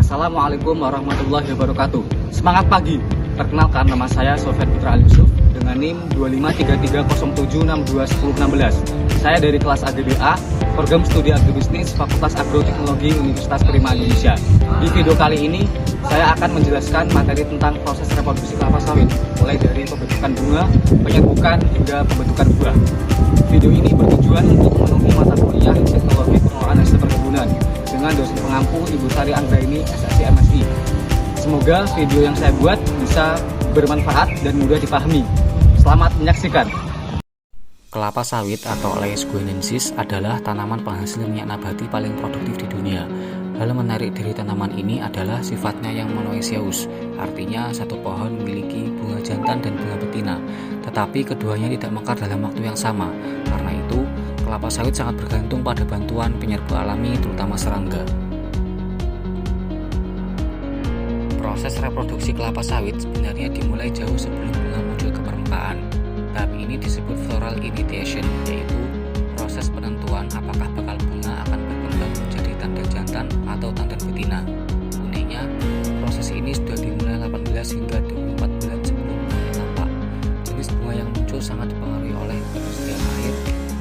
Assalamualaikum warahmatullahi wabarakatuh. Semangat pagi. Perkenalkan, nama saya Sofyan Putra Ali Yusuf dengan NIM 253307621016. Saya dari kelas AGBA, Program Studi Agribisnis Fakultas Agroteknologi Universitas Penerimaan Indonesia. Di video kali ini, saya akan menjelaskan materi tentang proses reproduksi kelapa sawit, mulai dari pembentukan bunga, penyerbukan, hingga pembentukan buah. Video ini bertujuan untuk memenuhi mata kuliah Teknologi Pengelolaan Hasil Perkebunan dengan dosen pengampu Ibu Sari Anggraini, SSI MSI. Semoga video yang saya buat bisa bermanfaat dan mudah dipahami. Selamat menyaksikan. Kelapa sawit atau Elaeus guineensis adalah tanaman penghasil minyak nabati paling produktif di dunia. Hal menarik dari tanaman ini adalah sifatnya yang monoecious, artinya satu pohon memiliki bunga jantan dan bunga betina, tetapi keduanya tidak mekar dalam waktu yang sama. Karena itu, kelapa sawit sangat bergantung pada bantuan penyerbu alami, terutama serangga. Proses reproduksi kelapa sawit sebenarnya dimulai jauh sebelum bunga muncul ke permukaan. Tahap ini disebut floral initiation, yaitu proses penentuan apakah bakal bunga akan berkembang menjadi tandan jantan atau tandan betina. Uniknya, proses ini sudah dimulai 18 hingga 24 bulan sebelum bunga tampak. Jenis bunga yang muncul sangat dipengaruhi oleh ketersediaan air,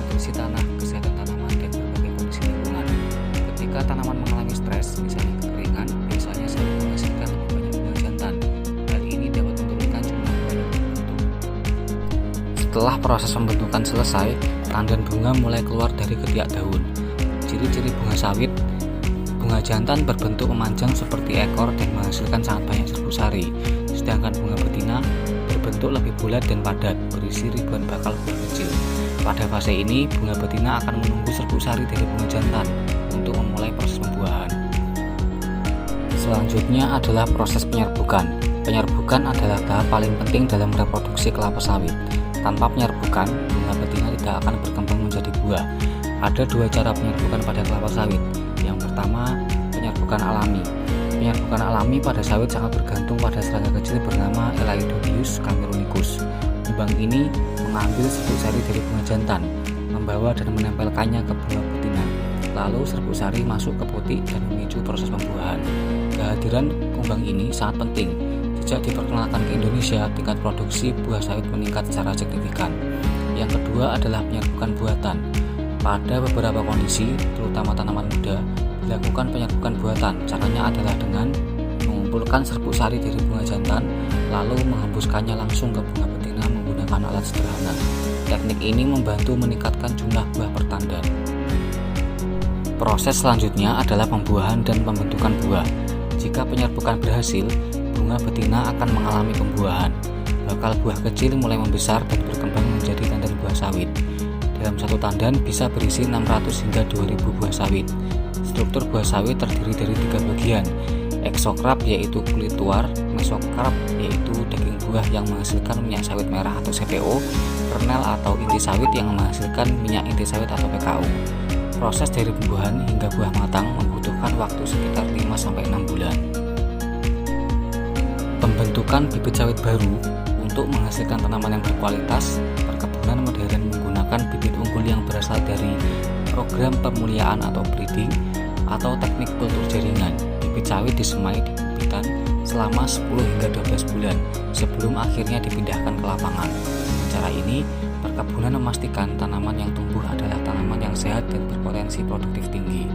kondisi tanah, kesehatan tanaman, dan berbagai kondisi lingkungan. Ketika tanaman mengalami stres, misalnya kekeringan, biasanya sering menghasilkan lebih banyak bunga jantan. Hal ini dapat menurunkan jumlah buah yang terbentuk. Setelah proses pembentukan selesai, tandan bunga mulai keluar dari ketiak daun. Ciri-ciri bunga sawit: bunga jantan berbentuk memanjang seperti ekor dan menghasilkan sangat banyak serbuk sari, sedangkan bunga betina berbentuk lebih bulat dan padat, berisi ribuan bakal buah kecil. Pada fase ini, bunga betina akan menunggu serbuk sari dari bunga jantan untuk memulai proses pembuahan. Selanjutnya adalah proses penyerbukan. Penyerbukan adalah tahap paling penting dalam reproduksi kelapa sawit. Tanpa penyerbukan, bunga betina tidak akan berkembang menjadi buah. Ada dua cara penyerbukan pada kelapa sawit. Yang pertama, penyerbukan alami. Penyerbukan alami pada sawit sangat bergantung pada serangga kecil bernama Elaidophius camerunicus. Lubang ini mengambil serbuk sari dari bunga jantan, membawa dan menempelkannya ke bunga betina. Lalu serbuk sari masuk ke putik dan memicu proses pembuahan. Kehadiran kumbang ini sangat penting. Sejak diperkenalkan ke Indonesia, tingkat produksi buah sawit meningkat secara signifikan. Yang kedua adalah penyerbukan buatan. Pada beberapa kondisi, terutama tanaman muda, dilakukan penyerbukan buatan. Caranya adalah dengan mengumpulkan serbuk sari dari bunga jantan, lalu menghembuskannya langsung ke bunga betina menggunakan alat sederhana. Teknik ini membantu meningkatkan jumlah buah per tandan. Proses selanjutnya adalah pembuahan dan pembentukan buah. Jika penyerbukan berhasil, bunga betina akan mengalami pembuahan. Bakal buah kecil mulai membesar dan berkembang menjadi tandan buah sawit. Dalam satu tandan bisa berisi 600 hingga 2000 buah sawit. Struktur buah sawit terdiri dari 3 bagian: eksokarp yaitu kulit luar, mesokarp yaitu daging buah yang menghasilkan minyak sawit merah atau CPO, kernel atau inti sawit yang menghasilkan minyak inti sawit atau PKU. Proses dari pembuahan hingga buah matang membutuhkan waktu sekitar 5-6 bulan. Pembentukan bibit sawit baru untuk menghasilkan tanaman yang berkualitas. Perkebunan modern menggunakan bibit unggul yang berasal dari program pemuliaan atau breeding atau teknik kultur jaringan. Bibit sawit disemai di bibitan selama 10 hingga 12 bulan sebelum akhirnya dipindahkan ke lapangan. Dengan cara ini, perkebunan memastikan tanaman yang tumbuh adalah tanaman yang sehat dan berpotensi produktif tinggi.